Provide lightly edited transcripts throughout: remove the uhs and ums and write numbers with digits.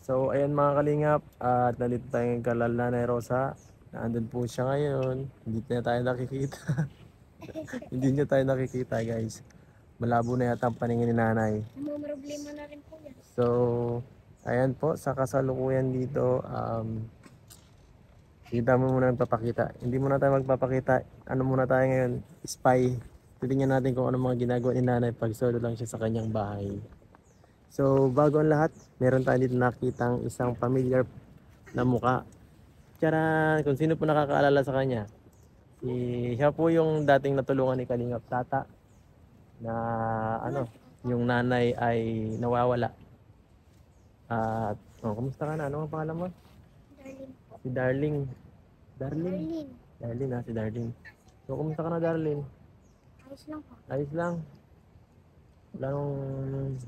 So ayan mga kalingap, at nandito tayo ng kay Nanay Rosa. Naandun po siya ngayon. Hindi na tayo nakikita. Hindi niya tayo nakikita guys. Malabo na yata ang paningin ni nanay. Problema na rin po yan. So ayan po, sa kasalukuyan dito, kita mo muna magpapakita. Hindi muna tayo magpapakita. Ano muna tayo ngayon? Spy. Titingnan natin kung ano mga ginagawa ni nanay pag solo lang siya sa kanyang bahay. So bago ang lahat, meron tayo dito nakitang isang familiar na muka. Tiyara, kung sino po nakakaalala sa kanya. Siya po yung dating natulungan ni Kalingap Tata na ano, yung nanay ay nawawala. At kumusta ka na? Ano ang pangalan mo? Darling po. Si Darling. Darling. Darling ha, si Darling. So kumusta ka na, Darling? Ayos lang po. Ayos lang. Wala nung,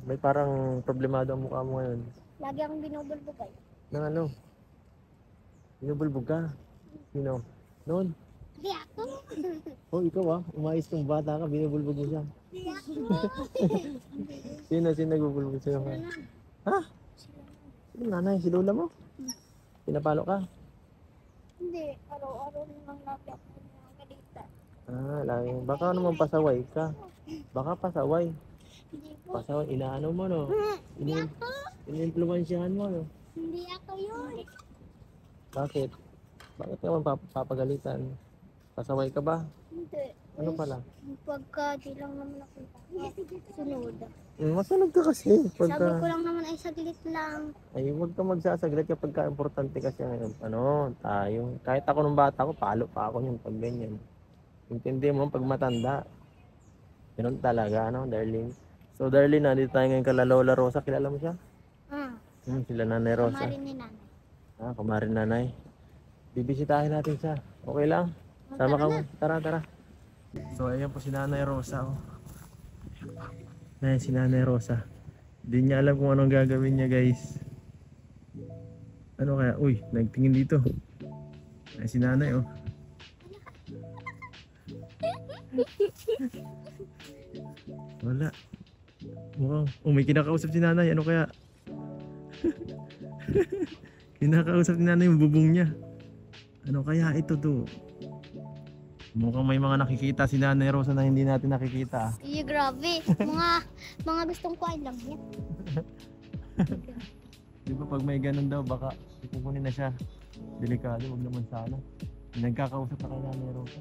may parang problemado ang mukha mo ngayon. Lagi akong binubulbugay. Nang ano? Binubulbog ka? Sino? Noon? Hindi ako. Oh, ikaw umayos kong bata ka, binubulbog mo siya. Hindi ako. Sino nagbubulbog sa'yo? Ha? Sino nanay? Si Lola mo? Pinapalo ka? Hindi. Araw-araw lang lagi ako nakagalita. Lagi. Baka naman pasaway ka. Baka pasaway. Hindi po. Pasaway, inaano mo no? Hindi ako. Ini-influensyahan mo no? Hindi ako yun. Bakit? Bakit ka naman papagalitan? Pasaway ka ba? Hindi. Ano pala? Pagka di lang naman ako sunod. Masunod ka kasi. Sabi ko lang naman ay saglit lang. Ay, huwag ka magsasaglit kapag ka-importante kasi ngayon. Ano, tayo. Kahit ako nung bata ko, palo pa ako yung pag ganyan. Intindi mo pag matanda. Ganun talaga, ano, Darling. So, Darling, nandito tayo ngayon kay Lola Rosa. Kilala mo siya? Sila Nanay Rosa. Kumarin ni nanay. Kumarin nanay. Bibisitahin natin siya. Okay lang? Sama ka mo. Tara. So, ayan po si Nanay Rosa. Ayan si Nanay Rosa. Hindi niya alam kung anong gagawin niya, guys. Ano kaya? Uy, nagtingin dito. Ayan si Nanay, oh. Wala. Mukhang, may kinakausap si Nanay. Ano kaya? Kinakausap ni Nanay yung bubong niya. Ano kaya ito to? Mukhang may mga nakikita si Nanay Rosa na hindi natin nakikita. Iya, grabe. Mga gustong kuhain lang yan. Di ba pag may ganun daw, baka ipupunin na siya. Delikado, huwag naman sana. Nagkakausap na kay Nanay Rosa.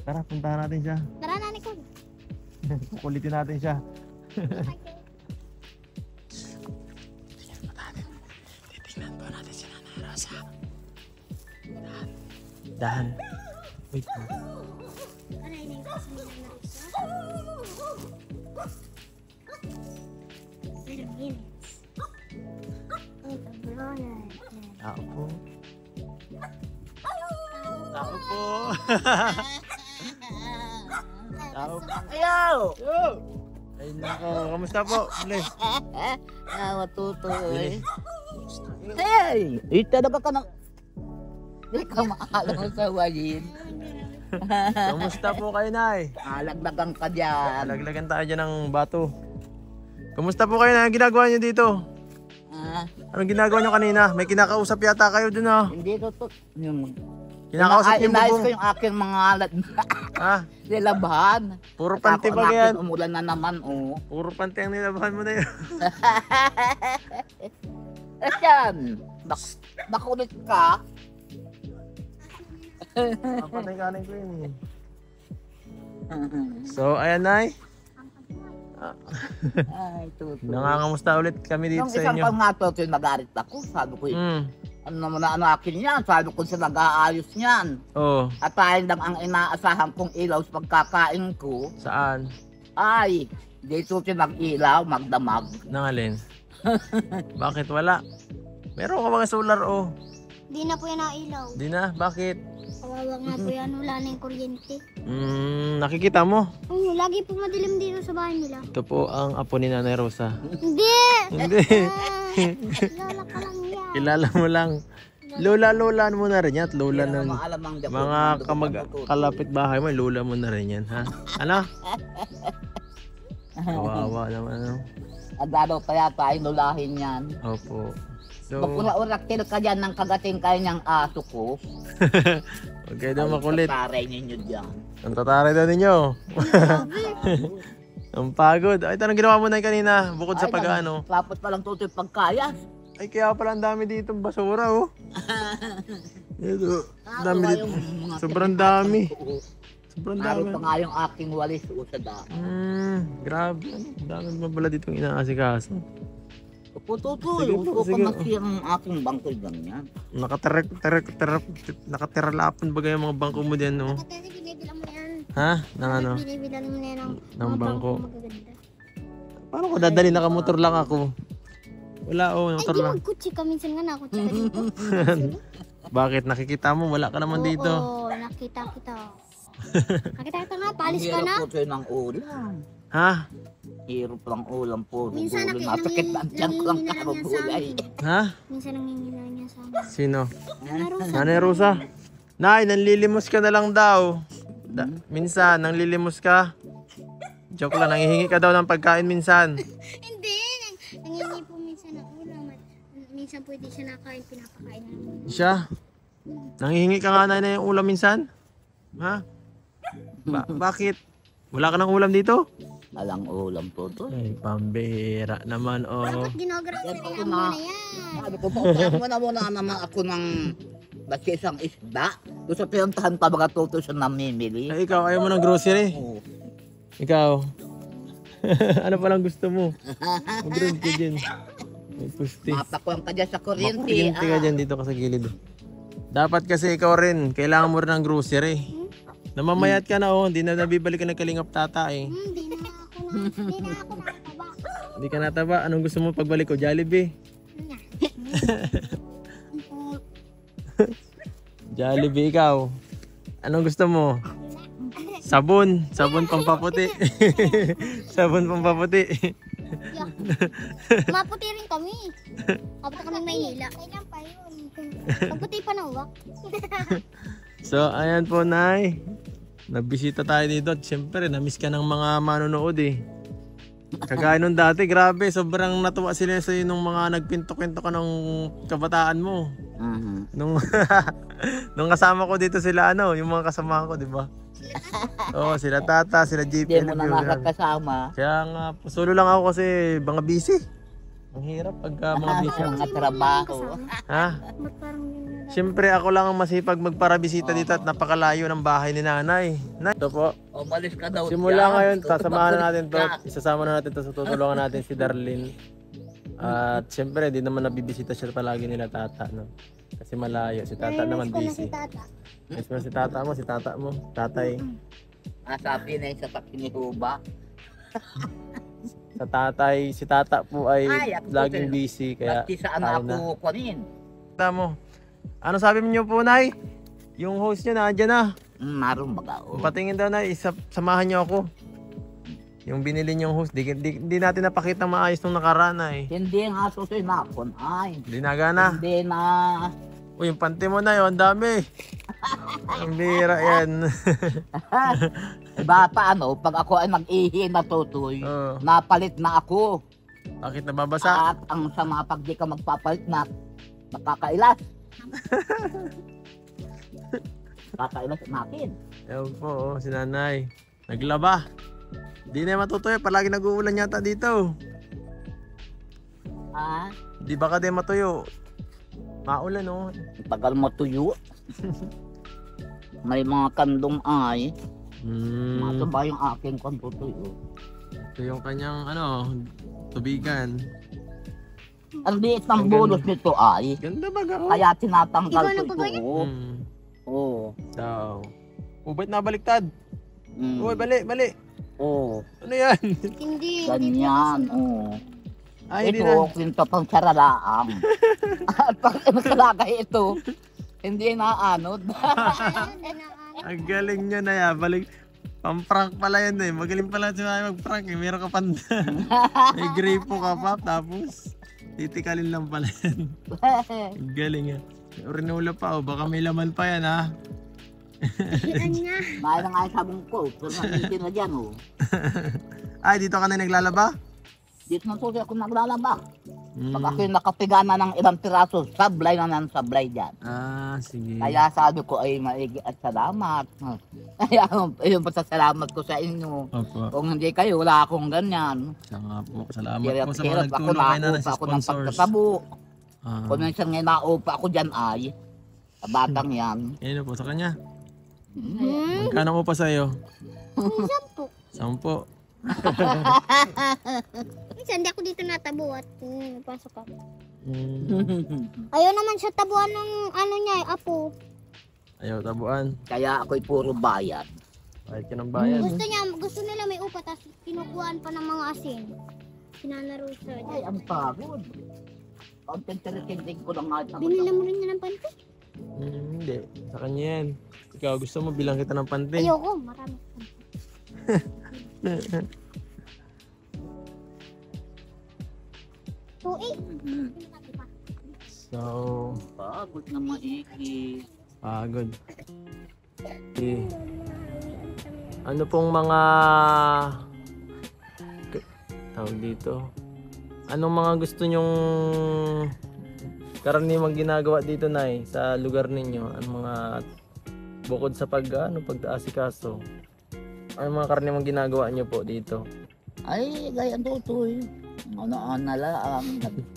Tara, puntahan natin siya. Tara, nanay ko. Kulitin natin siya. Titignan pa natin si Nanay Rosa. Dahan. Wait po. Aray na yung kasi nila na isa. 30 minutes. Ito, brother. Tao po. Tao po. Tao po. Ayaw! Ay nako, kamusta po? Bless. Matutoy. Hey! Ito na ba ka ng... Hindi ka maalam sa wayin. Kamusta po kayo, Nay? Alagdagang ka dyan. Laglagan tayo dyan ng bato. Kamusta po kayo, Nay? Anong ginagawa nyo dito? Anong ginagawa nyo kanina? May kinakausap yata kayo dun, oh. Hindi to. Yung... Kinakausap yung Inayos bubong. ko yung aking mga nilabahan. Puro panty ba yan? Umulan na naman, oh. Puro panty ang nilabahan mo na yun. Yan. Nakulit ka. Papatay kanin ko yun eh. So, ayan, Nay. Ay, tuto. Nangangamusta ulit kami dito Nung sa isang inyo. pang nga to, nag-aarit ako. Sabi ko, ano naman na ano akin yan? Sabi ko siya nag-aayos niyan. Oo. At tayo lang ang inaasahan kong ilaw sa pagkakain ko. Saan? Ay, dito siya mag-ilaw, magdamag. Nangalin? Bakit wala? Meron ka mga solar, oh. Di na po yan nailaw. Di na? Bakit? Kawawa nga po yan, wala na yung kuryente. Nakikita mo? Oo, lagi po madilim dito sa bahay nila. Ito po ang apo ni Nanay Rosa. Hindi! Hindi. Lola ka lang yan. Kilala mo lang. Lola mo na rin yan. At lola ng mga kalapit bahay mo. Lola mo na rin yan. Ha? Ano? Kawawa naman. Ano? Agaraw pa yata ay lulahin yan. Opo. So, Magpura-uraktil ka dyan ng kagating kayo ng aso ko. huwag kayo daw makulit. Taray ninyo dyan. Ang tataray daw ninyo. Ang pagod. Ay, tanong ginawa mo na kanina, bukod sa pag-ano. Tapos palang tutoy pagkaya. Ay, kaya pala ang dami dito basura, oh. Ito, dami dito. Sobrang dami. Sobrang dami. Naroon pa nga yung aking walis sa daan. Grabe. Ano? Dami mo pala ditong inaasikaso. Pututoy, Sige po, upo sige. ka ang aking bangkoy ganyan. Nakateralapon ba yung mga bangko mo diyan, no? Kasi binibilang mo yan. Ha? Nang ano? Binibilang mo na yan Ng mga bangko. magaganda. Paano ko dadali? Nakamotor lang ako. Wala, oh, Ay, motor di lang. magkutsi ka. Minsan nga nakutsi ka dito. Bakit? Nakikita mo? Wala ka naman dito. Oo, nakita kita. Nakita kita nga, palis ka na. Hirap po ng ulam. Ha? Hirap lang ulam po. Minsan Masakit na ang tiyan ko ang karabulay. Ha? Minsan nangingina niya sa amin. Sino? Naroon Nanay Rosa? Nay, nanlilimos ka na lang daw. Minsan, nanglilimos ka. Joke lang, nangihingi ka daw ng pagkain minsan. Hindi, nangingi po minsan ng ulam. At minsan pwede siya nakain, pinapakain namin. Siya? Nangihingi ka nga na yung ulam minsan? Ha? Bakit? Wala ka ng ulam dito? Walang ulam po to. Ay, pambira naman, oh. Bakit ginagawa Yan sa po kanya na. muna yan? Sabi ko, pupunta muna naman ako ng basta isang isda. Doon sa pinuntahan pa mga tuto siya namimili. Ay, ikaw, ayaw mo ng grocery? Oo. Ikaw? Ano palang gusto mo? Mag-grab ka dyan. May pusti. Mapakuan ka dyan sa kuryente. Makuryente ka dyan, dito ka sa gilid. Dapat kasi ikaw rin, kailangan mo rin ng grocery. Namamayat ka na, oh. Hindi na nabibalik ka ng kalingap tata, eh. Hindi na ako nakataba. Hindi ka nataba. Anong gusto mo pagbalik ko? Jollibee? Jollibee, ikaw. Anong gusto mo? Sabon. Sabon pampaputi. Sabon pampaputi. Maputi rin kami. Kapag kami Maynila. Kailan pa yun? Maputi pa na uwak. So, ayan po, Nay. Nagbisita tayo dito. At syempre, namiss ka ng mga manonood, eh. Kagaya nung dati, grabe. Sobrang natuwa sila sa'yo nung mga nagpinto-kwento ka ng kabataan mo. Nung, nung kasama ko dito sila, ano, yung mga kasama ko, di ba? Oo, sila Tata, sila JP. Hindi mo na nakakasama. Kaya nga, solo lang ako kasi mga busy. Ang hirap pagka mga busy. Mga trabaho. Ha? Ba't parang yun na lang? Siyempre ako lang ang masipag magparabisita dito at napakalayo ng bahay ni nanay. Nay, ito po. Umalis ka daw. Simula dyan. ngayon, sasamahan na natin to. Ka. Isasama na natin to sa tutulungan natin si Darlene. At siyempre, di naman nabibisita siya palagi nila Tata, no? Kasi malayo. Si Tata naman Namiss ko na si busy. Tata. Miss mo si Tata mo, si Tata mo. Tatay. Sabi na yung sa tabi ni Huba. Sa tatay, si Tata po ay Ay, ako po laging din. busy. Kaya Pati saan tayo na. ako kunin. Tata mo. Ano sabi niyo po, Nay? Yung host niyo nandiyan na. Maroon baga. Oh. Patingin daw na, samahan niyo ako. Yung binili niyong host, di natin napakita maayos nung nakaraan eh. Hindi nga susunod na ako. Ay. Hindi na gana. Hindi na. Uy, yung panty mo na yun, ang dami. Ang bira yan. Iba paano, pag ako ay mag-ihi na tutoy, Oo. napalit na ako. Bakit nababasa? At ang sama pag di ka magpapalit na, nakakailas. Kakailas natin. Ewan po, oh, si nanay. Naglaba. Di na matutuyo, palagi nag-uulan yata dito. Ah, Di ba ka din matuyo? Maulan, oh. tagal mo tuyo. May mga kandong ay, maso ba yung aking kanto tuyo? Ito yung kanyang, tubigan. Ang liit ng Ang bonus nito ay, Ganda ba ako? kaya tinatanggal Ikaw ko nang ito. pagbayad? Oo. So, ba't nabaliktad? Mm. Uy, bali. Oo. Ano yan? Hindi. Ganyan. Oo. Ay, hindi na. Ito, kwento pang saralaang. At pag nakalagay ito, hindi na anod. Ang galing nyo na yan. Pang-prank pala yan eh. Magaling pala siya mag-prank eh. Meron ka panda. May gripo ka pa. Tapos, titikalin lang pala yan. Ang galing yan. May Orinola pa oh. Baka may laman pa yan ha. Yan niya. Mahal na nga yung sabong ko. Pero nandito na dyan, oh. Ay, dito ka na naglalaba? Dito na tutoy ako naglalaba. Mm. Pag ako yung nakapiga na ng ilang piraso, sablay na ng sablay dyan. Ah, sige. Kaya sabi ko ay maigi at salamat. Kaya yung pasasalamat ko sa inyo. Opo. Kung hindi kayo, wala akong ganyan. Siya nga po. Salamat Hirap, po sa mga hirap ako, nagtulong kay nanay naupa sa ako ng sponsors. pagkatabo. Ah. Kung minsan nga naupa ako dyan ay, sa batang yan. Ayun po sa kanya. Hmm? Magkano mo pa sa'yo? Minsan po. 10. Minsan, hindi ako dito natabo at napasok ako. Mm. Ayaw naman siya tabuan ng ano niya, apo. Ayaw tabuan. Kaya ako'y puro bayad. Kahit ka ng bayan. Gusto nila may upa, tapos kinukuhaan pa ng mga asin. Sinanaro siya. Ay, ang pagod. Kontenteritin ko lang nga. Binila mo rin niya ng panty? Hindi. Sa kanya yan. Ikaw gusto mo bilang kita ng panty. Ayoko, marami. Tuig. So, Pagod na maiki. pagod. Okay. Ano pong mga tawag dito? Anong mga gusto nyong karaniwang ginagawa dito, Nay, sa lugar ninyo? Anong mga bukod sa pag-aasikaso? Anong mga karaniwang ginagawa nyo po dito? Ay, gaya tutoy. Ano lang.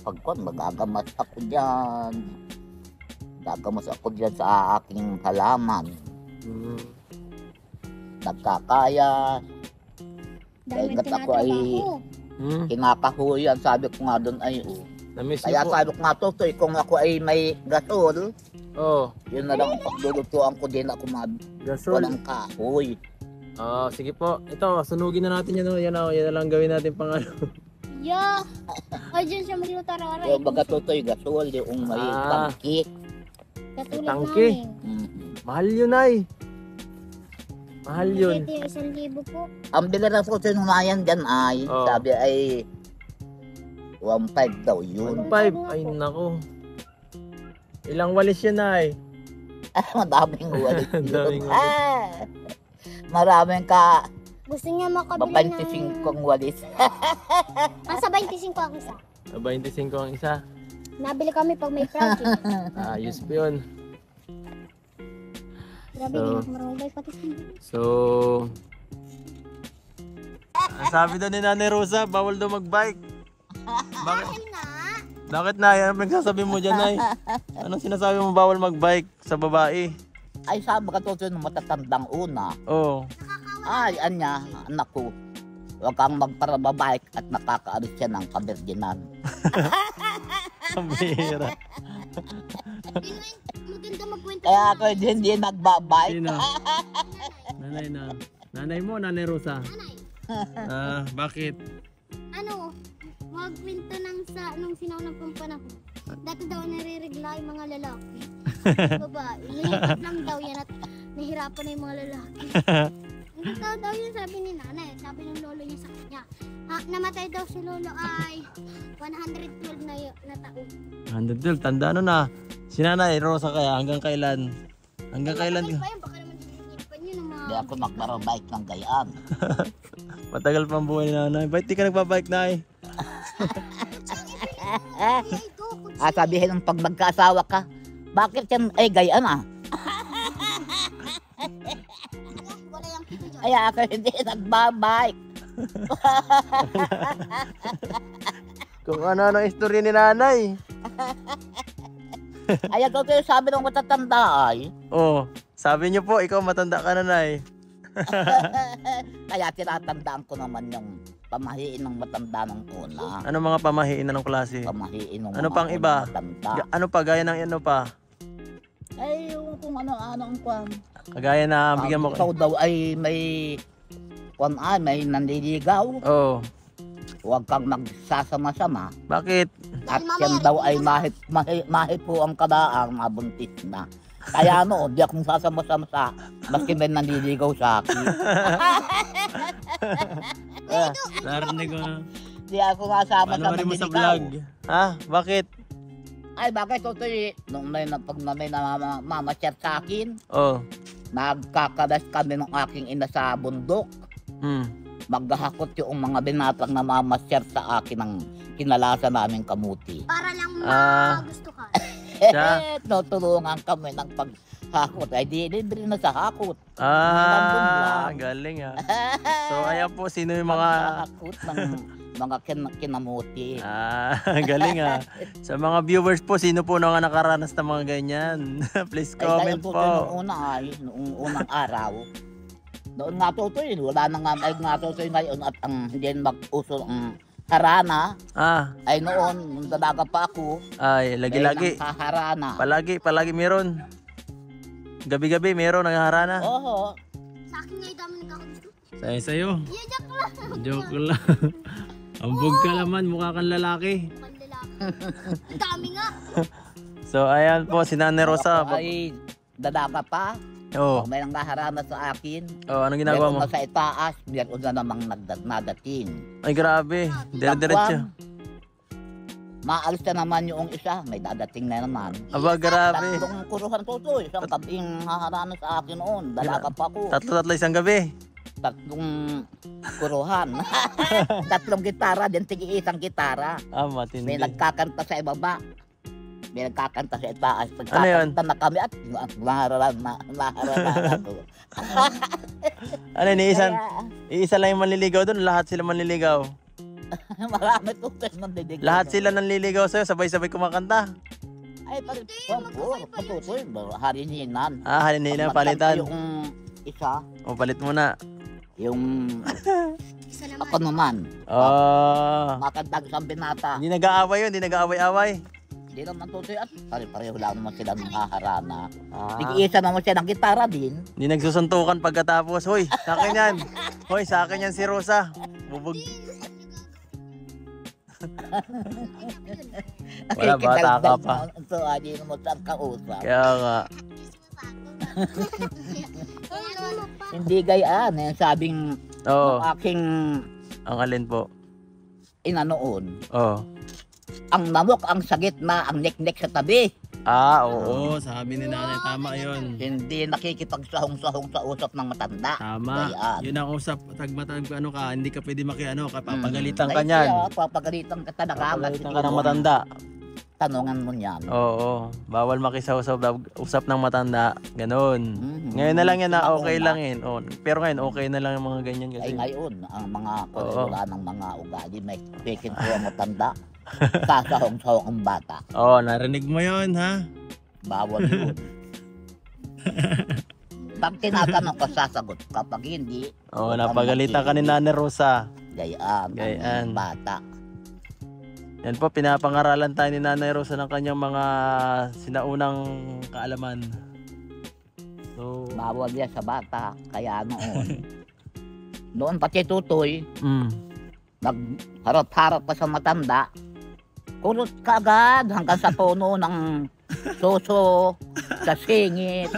Pagkon, magagamas ako dyan. Gagamas ako dyan sa aking halaman. Hmm. Nagkakaya. Dahil Bagat ako ay- tinatrabaho. Hmm? Kinakahuyan. Sabi ko nga doon ay, Na-miss kaya nyo po? sabi ko nga tutoy, kung ako ay may gasol, Oh, yun na lang ang paglulutuan ko din ako gasol. ng kahoy. Sige po. Ito, sunugin na natin yan. Yan na lang gawin natin pang ano. Yeah. Ay, dyan siya maglutarara. Yung baga tutoy, gasol, yung may Ah. tangki. Katulad Tangke. namin. Mahal yun, Ay. Mahal yun. Pwede 1,000 po. Ang bilira ko sinunayan dyan ay, Oh. sabi ay 1.5 daw yun. 1.5. Ay, nako. Ilang walis yun, Ay? Madaming walis yun. Madaming walis. Maraming ka, Gusto niya makabili ng... 25 walis. Nasa 25 ang isa. 25 ang isa. Nabili kami pag may project. Ayos po yun. Grabe, So- hindi na ako marunong pati sa So, ang sabi daw ni Nanay Rosa, bawal daw mag-bike. Bakit? na. Bakit, Nay? Ano pinagsasabi mo dyan, Nay? Anong sinasabi mo bawal mag-bike sa babae? Ay sabi ka to ng matatandang una. Oo. Ay, anya, anak ko. Huwag kang magparababike at nakakaalis siya ng kabirginan. Ang bihira. Maganda magkwento. Kaya ako hindi nagbabike. Sino? Nanay na. Nanay mo, Nanay Rosa. Nanay, Bakit? ano, magkwento nung sinaunang pang panahon. Dati daw nare-regla yung mga lalaki. Babae. Nahihirap lang daw yan at nahihirapan na yung mga lalaki. Ang totoo daw yun, sabi ni nanay. Sabi ng lolo niya sa kanya. Namatay daw si lolo ay 112 na taon. 112, tanda na. Si Nanay Rosa kaya hanggang kailan? Hanggang kailan? Matagal pa yun, baka naman dinipan yun ng mga... Hindi ako magparabike ng gayaan. Matagal pang buhay ni Nanay. Ba't di ka nagbabike, Nay? Sabihin ng pag magkaasawa ka, bakit yan ay gayaan ah? Wala yung pito dyan. Kaya ako hindi nagbabike. Kung ano-ano istorya ni Nanay. Kaya totoo yung sabi ng matatanda ay. Oh, sabi niyo po, ikaw matanda ka na, Nay. Kaya tinatandaan ko naman yung pamahiin ng matanda ng una. Ano mga pamahiin na ng klase? Pamahiin ng Ano mga pang iba? unang matanda. Ano pa, gaya ng ano pa? Ay, yung kung ano-ano ang kwan. Kagaya na bigyan mo Ikaw daw ay may kwan ay, may nandiligaw. Oh, Huwag kang magsasama-sama. bakit? At Dahil yan mamaya daw rin ay yung mahit po ang kadaang mabuntis na. Kaya ano, di akong sasama-sama sa maski may nandiligaw sa akin. Narinig ko na. Di ako kasama sa Panoorin mo sa nandiligaw. vlog. Ha? Bakit? Ay, bakit ito nung pag may namamachat sa akin, Oh. nagkakadas kami ng aking ina sa bundok. Hmm. maghahakot yung mga binatang namamasyar sa akin ng kinalasan naming kamuti. Para lang Ah. magusto ka. Siya? Tutulungan kami ng paghakot. Ay di libre na sa hakot. Galing ah. So ayan po, sino yung mga... Hakot ng mga kinamuti. Galing ah. Sa mga viewers po, sino po na nakaranas ng mga ganyan? Please comment Ay, po. noong unang araw. Noon nga tutoy, wala na nga ay nga tutoy ngayon at ang hindi mag-uso ang harana. Ay noon, nung dalaga pa ako. Ay, lagi-lagi. Harana. Palagi meron. Gabi-gabi meron ang harana. Oo. Sa akin nga dami nagkakagusto. Sa'yo. Yeah, joke lang. Joke lang. Ambog ka naman, mukha kang lalaki. Mukhang lalaki. Ang dami nga. So ayan po, si Nanay Rosa. Ay, dalaga pa. Oh. May nanghaharana sa akin. Oh, anong ginagawa mo? Meron na sa itaas, meron na namang nadating. Ay, grabe. Dire-diretso. Maalis na naman yung isa, may dadating na naman. Aba, grabe. Tatlong kuruhan tutoy, isang kabing haharana sa akin noon. Dalaga pa ako. Tatlo isang gabi. Tatlong kuruhan. Tatlong gitara, din tigi isang gitara. Matindi. May nagkakanta sa ibaba. May nagkakanta sa itaas. Ano yun? Nagkakanta na kami at naharana ako. Ano yun, iisa lang yung manliligaw doon, lahat sila manliligaw. Marami tutoy mandidig. Lahat sila nanliligaw sa'yo, sabay-sabay kumakanta. Ay, patutoy. Harininan. Halina, palitan. Yung isa, O, palit mo na. yung Isa naman. ako naman. Makantag sa binata. Hindi nag-aaway yun, hindi nag-aaway-aaway. Hindi naman tutoy at pare-pareho lang naman sila ng haharana. Tig-isa naman siya ng gitara din. Hindi nagsusuntukan pagkatapos. Hoy, sa akin yan. Hoy, sa akin yan si Rosa. Bubog. Wala, bata ka pa. So, hindi naman saan kausap. Kaya nga. Hindi gayaan. Eh, sabing Oo. aking Ang alin po? inanoon. Oo. Ang namok ang sa gitna, ang nek-nek sa tabi. Oo. Sabi ni nanay, tama yun. Hindi nakikipagsahong-sahong sa usap ng matanda. Tama. Gayaan. Yun ang usap. Tagmatag ano ka, hindi ka pwede papagalitan ka Ay, niyan. kaya, papagalitan ka talaga. Papagalitan ka ng matanda. Tanungan mo niyan. Oo. Bawal makisausap usap ng matanda. Ganon. Ngayon na lang yan na okay lang yun. Oh, pero ngayon okay na lang yung mga ganyan Ay kasi. ngayon, ang mga Oo. wala ng mga ugali, may pekin po ang matanda. Sasahong-sahong ang bata. Oo, narinig mo yun ha? Bawal yun. Pag tinatanong ka, sasagot. Kapag hindi, Oo, napagalitan ka ni Nanay Rosa. gayaan Gayaan. ang bata. Yan po, pinapangaralan tayo ni Nanay Rosa ng kanyang mga sinaunang kaalaman. So, Bawal yan sa bata. Kaya noon pati tutoy, nagharap-harap pa sa matanda, kurot ka agad hanggang sa tono ng suso, sa singit.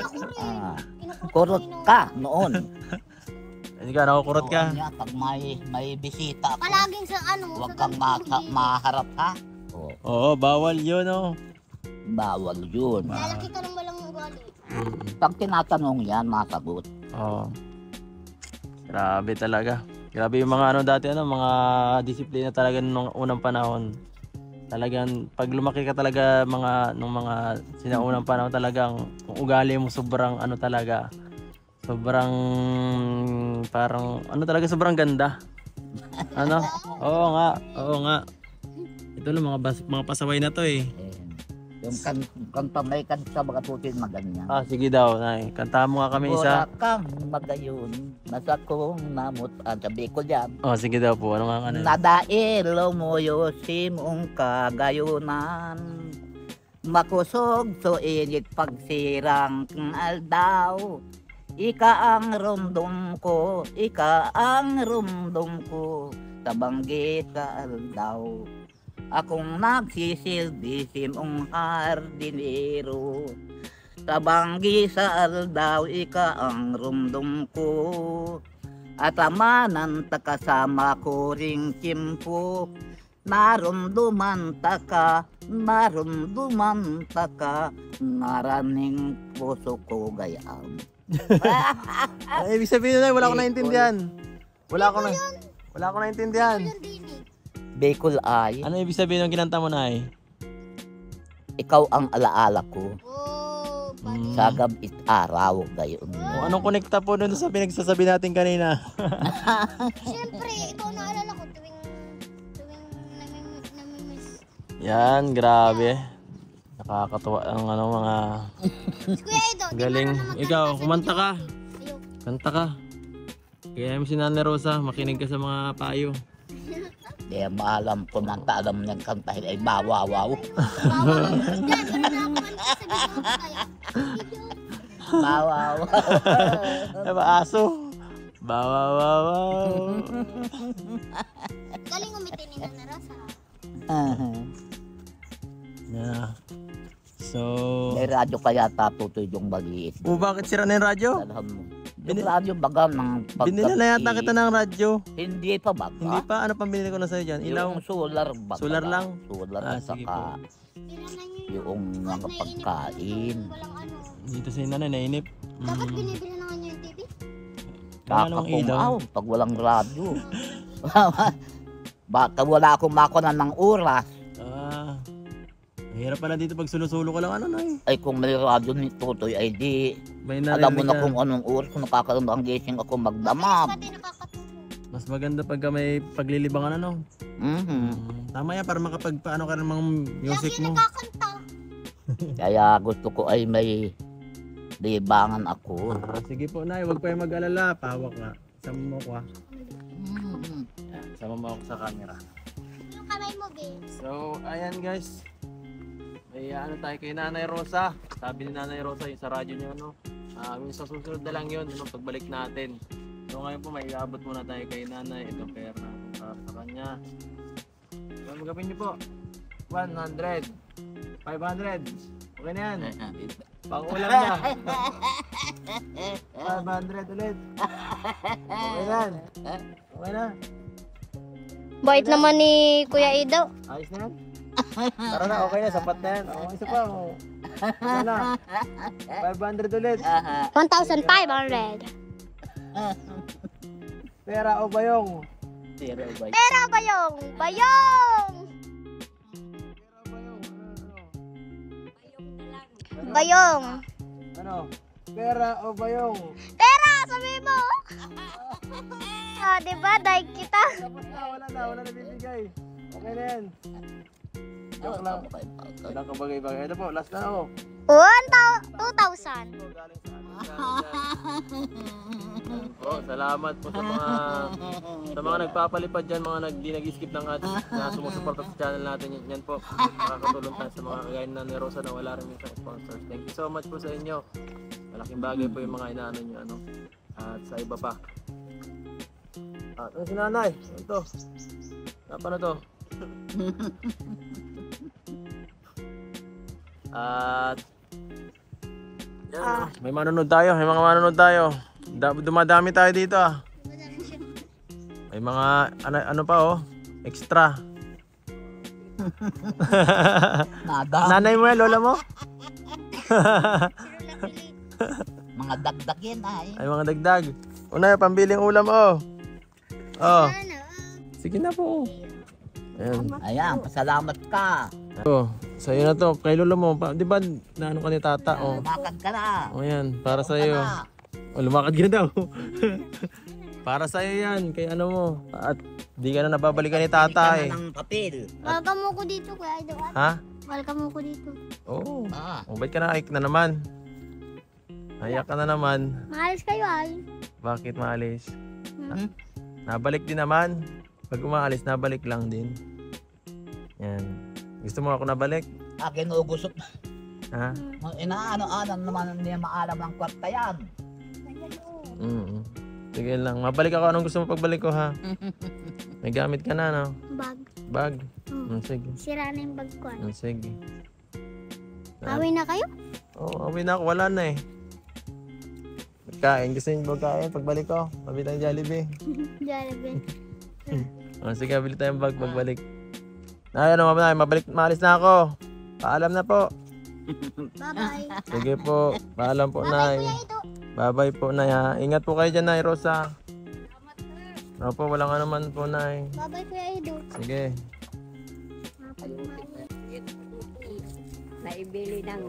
Kurot ka noon. hindi ka, nakukurot ka. Noon yan, pag may bisita ako, Palaging sa ano. huwag sa kang tulog. maharap ha. Oo, bawal yun oh. Bawal yun. Lalaki ka ng walang ugali. Pag tinatanong yan, masagot. Oo. Grabe talaga. Grabe yung mga dati mga disiplina talaga nung unang panahon. Talagang pag lumaki ka talaga nung mga sinaunang panahon talagang kung ugali mo sobrang talaga. Sobrang parang talaga sobrang ganda. Oo nga. Ito lang mga pasaway na to eh. Yung kanta may kanta sa mga tutin maganyan. Sige daw, nay. Kantahan mo nga kami isa. Wala kang magayon, nasa kong namot, sabi ko dyan. Sige daw po. Ano nga Nadailo mo yosimong kagayunan, makusog so init pagsirang aldaw. Ika ang rumdum ko, sa banggit sa aldaw. Akong nagsisilbi simong hardinero, sa banggi sa aldaw, ika ang rumdum ko. At amanan ta kasama ko ring timpo, narumduman ta ka, naraning puso ko gayam. Ibig sabihin na wala ko naintindihan. Wala ko naintindihan. Yun din eh. Bicol ay, Ano ibig sabihin ng kinanta mo, Nay? ikaw ang alaala ko. Oh, pati. Sa gabi at araw gayon. O, anong konekta po doon sa pinagsasabi natin kanina? Siyempre, ikaw naalala ko tuwing namimiss. Yan, grabe. Nakakatuwa ang mga Si Kuya Edo, di galing. marunong magkanta Ikaw, sa kumanta ka. Ayok. Kanta ka. Kaya mo si Nanay Rosa, makinig ka sa mga payo. Di maalam ko man alam ng kantahin ay bawawaw. Bawal. Yan, ano na ako man sa video kaya. Bawawaw. Diba, aso? Bawawawaw. Galing umiti ni Nana Rosa. Yeah. So, May radyo kaya tatutoy yung maliit. bakit sira na yung radyo? Dalhan mo. Yung radyo baga ng Binila na yata kita ng radyo. Hindi pa baga. Hindi pa, ano pang binili ko na sa'yo dyan? Ilaw? Yung solar baga. Solar lang? Solar Ah, at sige saka Kailangan niyo yung mga pagkain. walang ano. Dito sa Nanay, nainip. Dapat binibili na nga niyo yung TV. Walang ilaw. Kakapumaw pag walang radyo. Baka wala akong makunan ng oras. Ah, mahirap pala dito pag sulo-sulo ka lang, ano, Nay? Ay kung may radyo ni Tutoy ay di May alam mo narinig na ka. kung anong oras kung nakakaroon ang gising ako magdamag. Pati nakakatulong. Mas maganda pagka may paglilibangan, ano? Tama yan, para makapagpaano ka ng mga music Lagi mo. nakakanta. Kaya gusto ko ay may libangan ako. Ah, sige po, Nay, huwag pa yung mag-alala. Pawak nga. Sama mo ko, ah. Yan, sama mo ako sa camera. Yung kamay mo, babe. So, ayan guys. May ano tayo kay Nanay Rosa. Sabi ni Nanay Rosa yung sa radyo niya, ano. Sa susunod na lang yun, ano, pagbalik natin. So ngayon po, may iabot muna tayo kay Nanay. Ito pera para sa kanya. So, magapin niyo po. 100. 500. Okay na yan. Pang-ulam na. 500 ulit. Okay yan. Okay na. Bait naman ni Kuya Edo. Ayos na yan. Tara na, okay na. Sapat na yan. Oh, isa pa. Oh. Isa na. 500 ulit. 1,500. Pera o bayong? Zero ba? Pera bayong! Bayong! Bayong! Ano? Pera o bayong? Pera! Sabi mo! Diba? Dahil kita. Tapos na, wala na bibigay. Okay na yan. Joke lang. Walang kabagay-bagay. Ito po, last na ako. 2,000. Ito, galing sa ating channel yan. Po, salamat po sa mga nagpapalipad dyan, mga di nag-skip ng ads na sumusuporta sa channel natin. Yan po, makakatulong tayo sa mga kagaya na ni Rosa na wala rin yung sponsors. Thank you so much po sa inyo. Malaking bagay po yung mga inaano nyo, ano. At sa iba pa. Ano si Nanay? Ito. Paano to? At yan, may manonood tayo, may mga manonood tayo. Dumadami tayo dito, ah. May mga ano pa, oh, extra. Nanay mo yan, lola mo? Mga dagdag yan ay. Ay, mga dagdag. Una, pambiling ulam, oh. Oh, sige na po. Ayan. Ayan, pasalamat ka. Oh, sa'yo na to. Kay lola mo, di ba na ano ka ni tata, oh. Lumakad ka na. Oh, yan, para sa'yo. Oh, lumakad ka na daw. Para sa'yo yan, kay ano mo. At di ka na nababalikan ni tata, eh. ng papel. Welcome mo ko dito, Kuya Edo. Ha? Welcome mo ko dito. Oo. Ah. Oh, ba't ka na na naman? Ayak ka na naman. Maalis kayo ay. Bakit maalis? Hmm? Nabalik din naman. Pag umaalis, nabalik lang din. Yan. Gusto mo ako nabalik? Akin ugusot. Ha? Inaano-ano naman niya maalam ng kwarta yan. Sige lang. Mabalik ako. Anong gusto mo pagbalik ko, ha? May gamit ka na, no? Bag. Bag? Sige. Sira na yung bag ko. Sige. Awi na kayo? Oo, awi na ako. Wala na, eh. Kain. Gusto niyo magkain? Pagbalik ko, mabili tayong Jollibee. Jollibee. Sige, bili tayong bag pagbalik. Ay, ano, maalis na ako. Paalam na po. Bye-bye. Sige po. Paalam po, Nay. Kuya Edo. Bye-bye po, Nay, ha. Ingat po kayo dyan, Nay Rosa. Opo, walang ano man po, Nay. Bye-bye, Kuya Edo. Sige. Naibili ng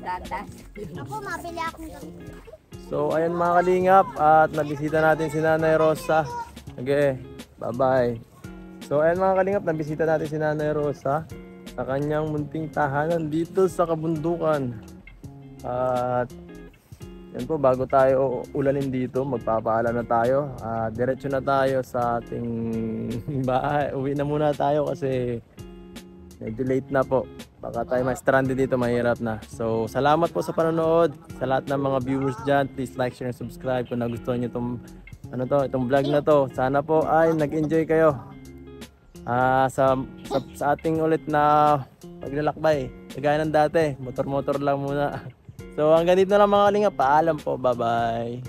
gatas. Ako, mabili akong gamit. So, ayun mga kalingap, at nabisita natin si Nanay Rosa. Okay, bye-bye. So, ayun mga kalingap, nabisita natin si Nanay Rosa sa kanyang munting tahanan dito sa kabundukan. At yan po, bago tayo ulanin dito, magpapaalam na tayo. Diretso na tayo sa ating bahay. Uwi na muna tayo kasi medyo late na po. Baka tayo ma-stranded dito, mahirap na. So, salamat po sa panonood. Sa lahat ng mga viewers dyan, please like, share, and subscribe kung nagustuhan nyo itong vlog na to. Sana po ay nag-enjoy kayo sa ating ulit na paglalakbay. Kagaya ng dati, motor-motor lang muna. So, hanggang dito na lang mga kalingap. Paalam po. Bye-bye.